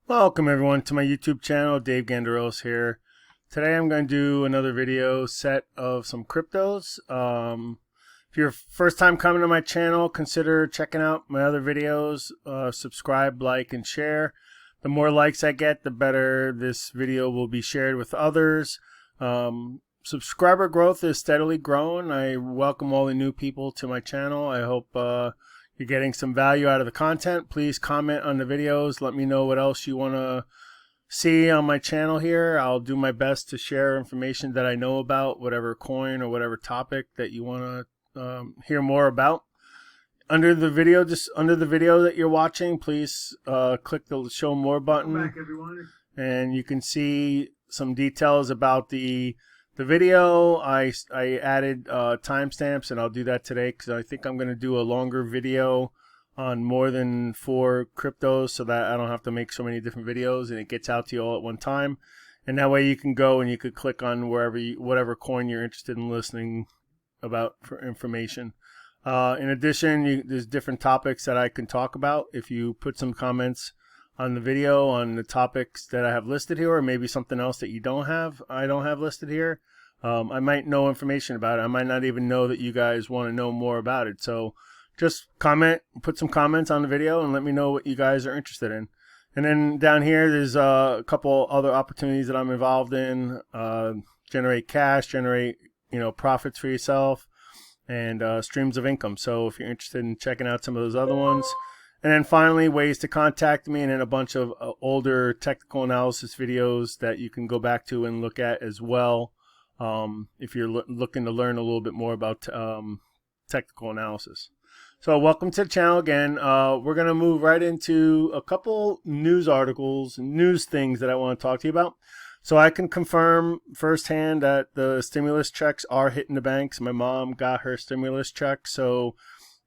Welcome everyone to my YouTube channel. Dave Ganderos here. Today I'm going to do another video set of some cryptos. If you're first time coming to my channel, consider checking out my other videos. Subscribe, like, and share. The more likes I get, the better this video will be shared with others. Subscriber growth is steadily growing. I welcome all the new people to my channel. I hope you're getting some value out of the content. Please comment on the videos. Let me know what else you want to see on my channel here. I'll do my best to share information that I know about whatever coin or whatever topic that you want to hear more about. Under the video, that you're watching, please click the show more button. Welcome back, everyone. And you can see some details about the video. I added timestamps, and I'll do that today because I think I'm going to do a longer video on more than 4 cryptos so that I don't have to make so many different videos and it gets out to you all at one time. And that way you can go and you could click on whatever coin you're interested in listening about for information. In addition, there's different topics that I can talk about. If you put some comments on the video on the topics that I have listed here, or maybe something else that I don't have listed here, I might know information about it. I might not even know that you guys want to know more about it. So just put some comments on the video and let me know what you guys are interested in. And then down here, there's a couple other opportunities that I'm involved in. Generate cash, generate profits for yourself, and streams of income. So if you're interested in checking out some of those other ones. And then finally, ways to contact me, and then a bunch of older technical analysis videos that you can go back to and look at as well if you're looking to learn a little bit more about technical analysis. So welcome to the channel again. We're going to move right into a couple news articles, news things that I want to talk to you about. So I can confirm firsthand that the stimulus checks are hitting the banks. My mom got her stimulus check, so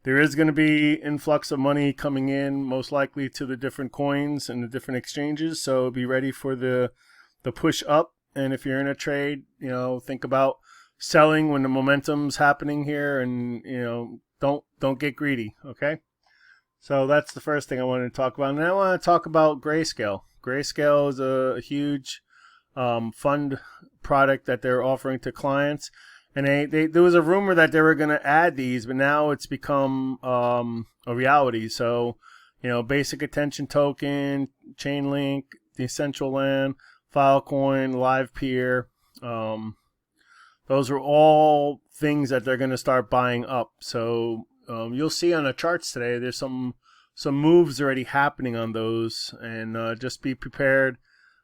there is going to be influx of money coming in, most likely to the different coins and the different exchanges. So be ready for the push up. And if you're in a trade, think about selling when the momentum's happening here, and don't get greedy. Okay. So that's the first thing I wanted to talk about. And then I want to talk about Grayscale. Grayscale is a huge fund product that they're offering to clients. And there was a rumor that they were going to add these, but now it's become a reality. So, basic attention token, Chainlink, Decentraland, Filecoin, LivePeer. Those are all things that they're going to start buying up. So you'll see on the charts today, there's some moves already happening on those, and just be prepared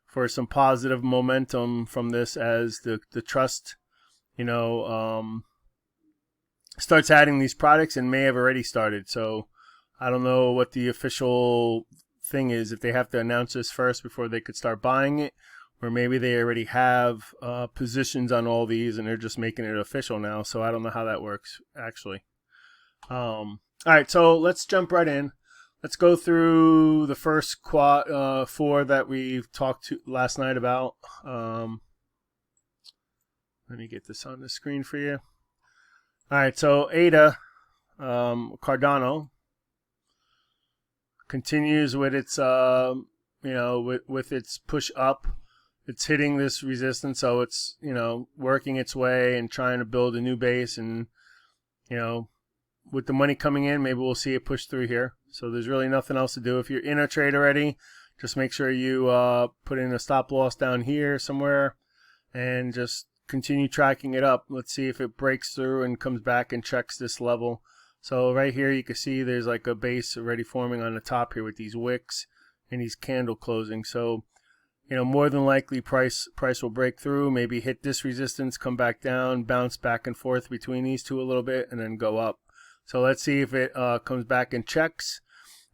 for some positive momentum from this as the trust starts adding these products, and may have already started. So I don't know what the official thing is, if they have to announce this first before they could start buying it, or maybe they already have positions on all these and they're just making it official now. So I don't know how that works actually. All right, so let's jump right in. Let's go through the first 4 that we've talked to last night about. Let me get this on the screen for you. All right, so ADA, Cardano, continues with its, with its push up. It's hitting this resistance, so it's, working its way and trying to build a new base. And, with the money coming in, maybe we'll see it push through here. So there's really nothing else to do. If you're in a trade already, just make sure you put in a stop loss down here somewhere and just continue tracking it up. Let's see if it breaks through and comes back and checks this level. So right here you can see there's like a base already forming on the top here with these wicks and these candle closing. So more than likely price will break through, maybe hit this resistance, come back down, bounce back and forth between these two a little bit, and then go up. So let's see if it comes back and checks.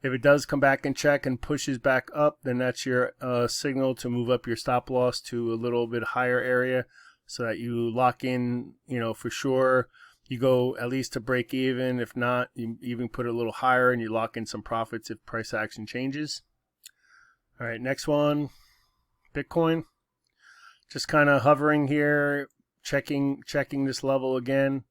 If it does come back and check and pushes back up, then that's your signal to move up your stop loss to a little bit higher area, so that you lock in, for sure. You go at least to break even. If not, you even put it a little higher and you lock in some profits if price action changes. All right, next one, Bitcoin. Just kind of hovering here, checking this level again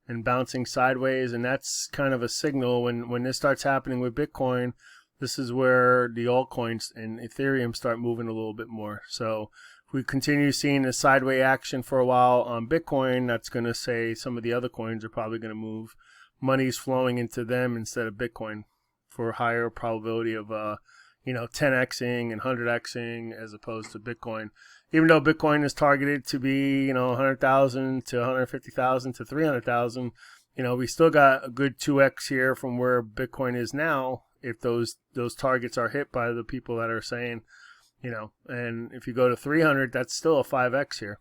and bouncing sideways. And that's kind of a signal when this starts happening with Bitcoin. this is where the altcoins and Ethereum start moving a little bit more. So if we continue seeing a sideways action for a while on Bitcoin, that's going to say some of the other coins are probably going to move. Money's flowing into them instead of Bitcoin for higher probability of 10xing and 100xing as opposed to Bitcoin. Even though Bitcoin is targeted to be 100,000 to 150,000 to 300,000, we still got a good 2x here from where Bitcoin is now if those targets are hit by the people that are saying, and if you go to 300, that's still a 5x here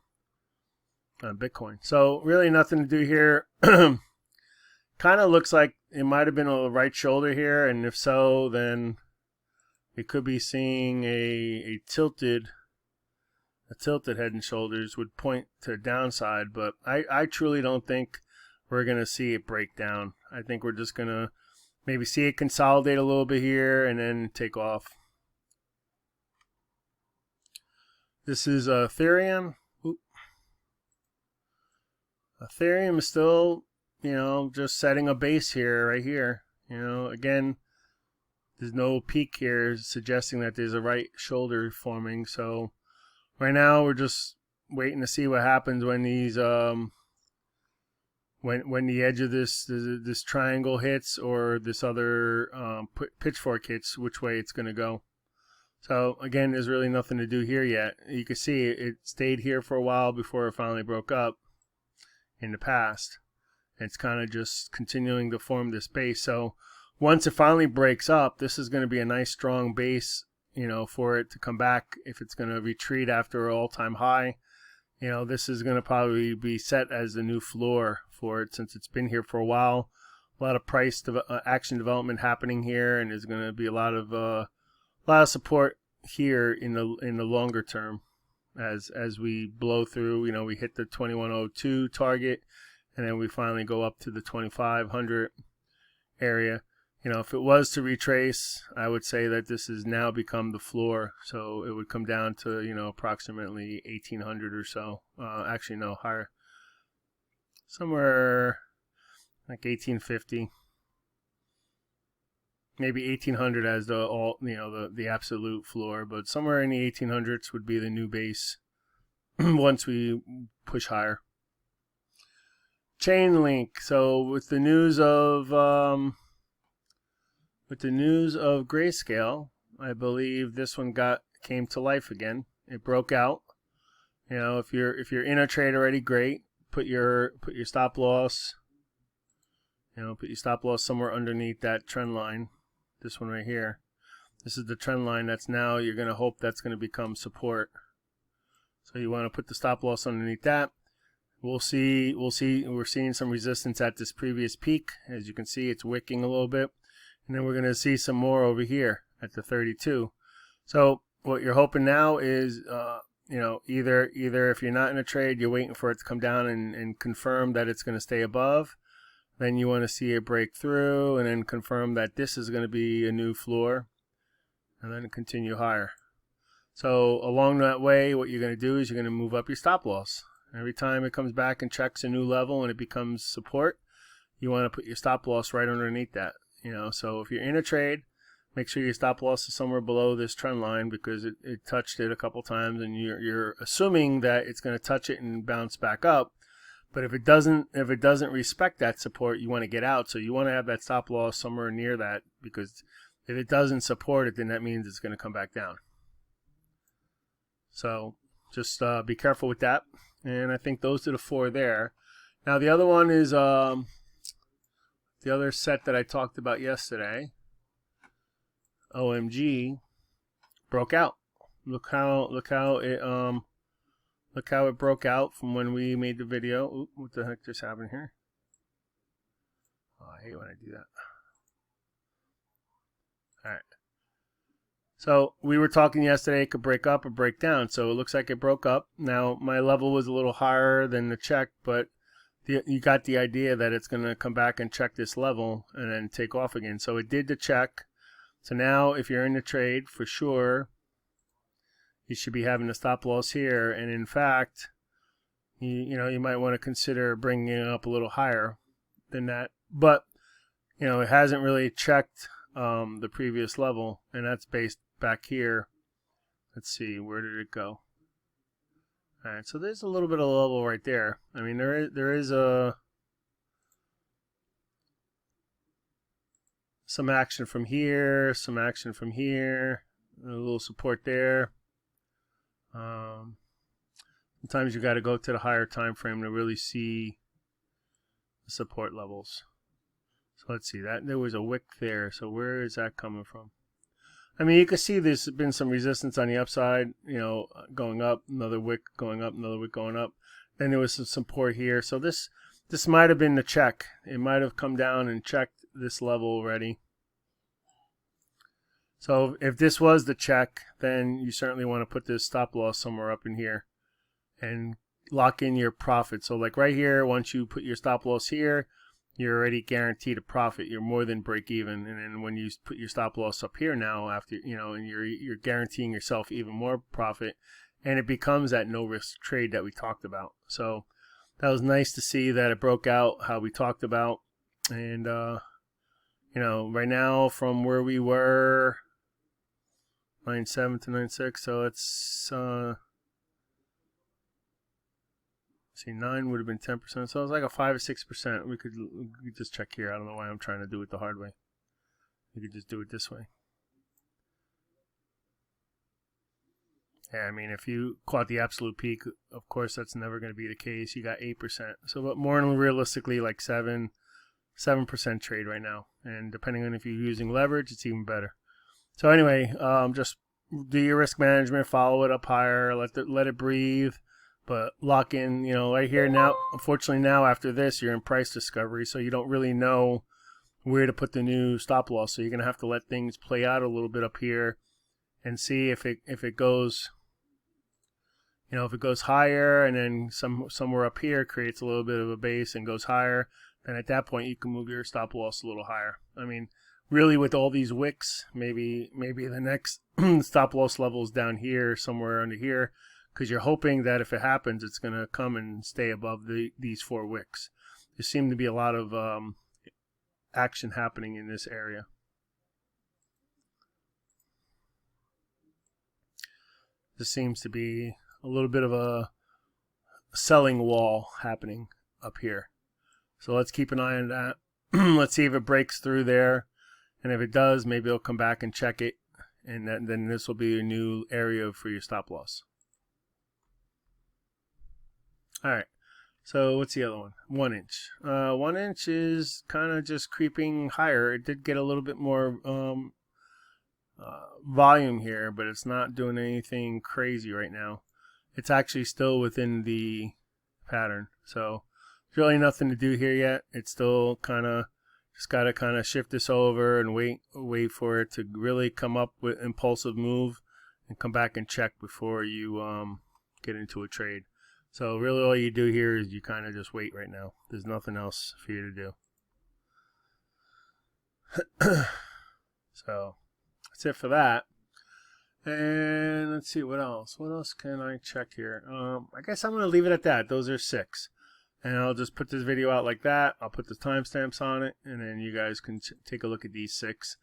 on Bitcoin. So really nothing to do here. Kind of looks like it might have been a right shoulder here, and if so, then we could be seeing a tilted head and shoulders would point to downside, but I truly don't think we're going to see it break down. I think we're just going to maybe see it consolidate a little bit here and then take off. This is Ethereum. Ethereum is still, just setting a base here, right here. Again, there's no peak here suggesting that there's a right shoulder forming. So right now we're just waiting to see what happens when these when the edge of this triangle hits or this other pitchfork hits, which way it's going to go. So again, there's really nothing to do here yet. You can see it stayed here for a while before it finally broke up in the past. It's kind of just continuing to form this base. So once it finally breaks up, this is going to be a nice strong base, for it to come back. If it's going to retreat after an all-time high, this is going to probably be set as the new floor for it since it's been here for a while. A lot of price action development happening here, and there's going to be a lot of support here in the longer term as we blow through. We hit the 2102 target, and then we finally go up to the 2500 area. If it was to retrace, I would say that this has now become the floor. So it would come down to, approximately 1800 or so. Actually, no, higher. Somewhere like 1850. Maybe 1800 as the absolute floor, but somewhere in the 1800s would be the new base once we push higher. Chainlink. So with the news of Grayscale, I believe this one came to life again. It broke out. If you're in a trade already, great. Put your stop loss. Put your stop loss somewhere underneath that trend line. This one right here. This is the trend line that's now, you're going to hope that's going to become support. So you want to put the stop loss underneath that. We're seeing some resistance at this previous peak. As you can see, it's wicking a little bit. And then we're going to see some more over here at the 32. So what you're hoping now is, either if you're not in a trade, you're waiting for it to come down and confirm that it's going to stay above. Then you want to see it break through and then confirm that this is going to be a new floor. And then continue higher. So along that way, what you're going to do is you're going to move up your stop loss. Every time it comes back and checks a new level and it becomes support, you want to put your stop loss right underneath that. So if you're in a trade, make sure your stop loss is somewhere below this trend line because it touched it a couple times and you're assuming that it's going to touch it and bounce back up. But if it doesn't respect that support, you want to get out. So you want to have that stop loss somewhere near that, because if it doesn't support it, then that means it's going to come back down. So just be careful with that. And I think those are the four there. Now the other one is the other set that I talked about yesterday. OMG broke out. Look how it broke out from when we made the video. Ooh, what the heck just happened here? Oh, I hate when I do that. All right. So we were talking yesterday, it could break up or break down. So it looks like it broke up. Now my level was a little higher than the check, but you got the idea that it's going to come back and check this level and then take off again. So it did the check. So now if you're in the trade, for sure, you should be having a stop loss here. And in fact, you might want to consider bringing it up a little higher than that. But, it hasn't really checked the previous level, and that's based back here. Let's see, where did it go? All right, so there's a little bit of level right there. I mean, there is some action from here, some action from here, a little support there. Sometimes you got to go to the higher time frame to really see the support levels. So let's see, that there was a wick there. So where is that coming from? I mean, you can see there's been some resistance on the upside, you know, going up, another wick going up, another wick going up. Then there was some support here. So this might have been the check. It might have come down and checked this level already. So if this was the check, then you certainly want to put this stop loss somewhere up in here and lock in your profit. So like right here, once you put your stop loss here, you're already guaranteed a profit. You're more than break even. And then when you put your stop loss up here now, after, you know, and you're guaranteeing yourself even more profit, and it becomes that no risk trade that we talked about. So that was nice to see that it broke out how we talked about. And you know, right now from where we were, 9.7 to 9.6, so it's see, 9 would have been 10%, so it's like a 5 or 6%. We could just check here. I don't know why I'm trying to do it the hard way. We could just do it this way. Yeah, I mean, if you caught the absolute peak, of course that's never going to be the case. You got 8%. So, but more realistically, like 7% trade right now. And depending on if you're using leverage, it's even better. So anyway, just do your risk management, follow it up higher, let it breathe. But lock in, you know, right here now. Unfortunately, now after this, you're in price discovery, so you don't really know where to put the new stop loss. So you're gonna have to let things play out a little bit up here, and see if it goes, you know, if it goes higher, and then somewhere up here creates a little bit of a base and goes higher. Then at that point, you can move your stop loss a little higher. I mean, really, with all these wicks, maybe the next stop loss level is down here, somewhere under here. Because you're hoping that if it happens, it's going to come and stay above these 4 wicks. There seemed to be a lot of action happening in this area. This seems to be a little bit of a selling wall happening up here. So let's keep an eye on that. Let's see if it breaks through there. And if it does, maybe it'll come back and check it. And then this will be a new area for your stop loss. All right, so what's the other one? 1 inch. 1 inch is kind of just creeping higher. It did get a little bit more volume here, but it's not doing anything crazy right now. It's actually still within the pattern, so there's really nothing to do here yet. It's still kind of just got to kind of shift this over and wait for it to really come up with impulsive move and come back and check before you get into a trade. So really all you do here is you kind of just wait right now. There's nothing else for you to do. So that's it for that. And let's see, what else? What else can I check here? I guess I'm going to leave it at that. Those are 6. And I'll just put this video out like that. I'll put the timestamps on it. And then you guys can take a look at these 6.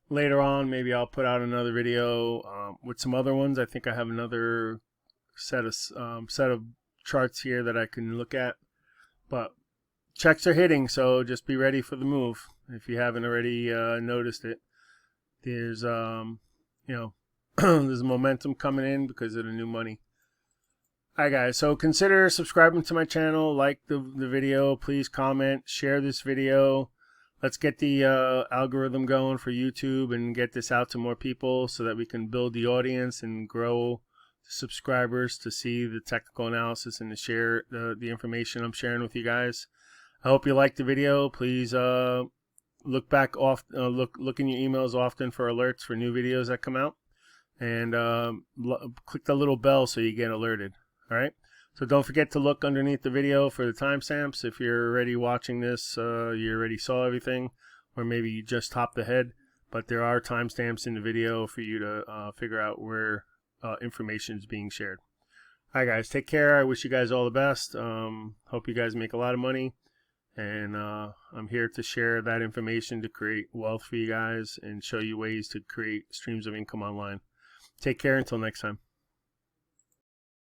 Later on, maybe I'll put out another video with some other ones. I think I have another set of charts here that I can look at, but checks are hitting, so just be ready for the move if you haven't already noticed it. There's you know, there's momentum coming in because of the new money. Alright guys, so consider subscribing to my channel, like the video, please comment, share this video. Let's get the algorithm going for YouTube and get this out to more people so that we can build the audience and grow subscribers to see the technical analysis and to share the information I'm sharing with you guys. I hope you liked the video. Please look back off look in your emails often for alerts for new videos that come out, and click the little bell so you get alerted. All right, so don't forget to look underneath the video for the timestamps. If you're already watching this, you already saw everything, or maybe you just hopped ahead, but there are timestamps in the video for you to figure out where information is being shared. All right guys, take care. I wish you guys all the best. Hope you guys make a lot of money, And I'm here to share that information to create wealth for you guys and show you ways to create streams of income online. Take care until next time.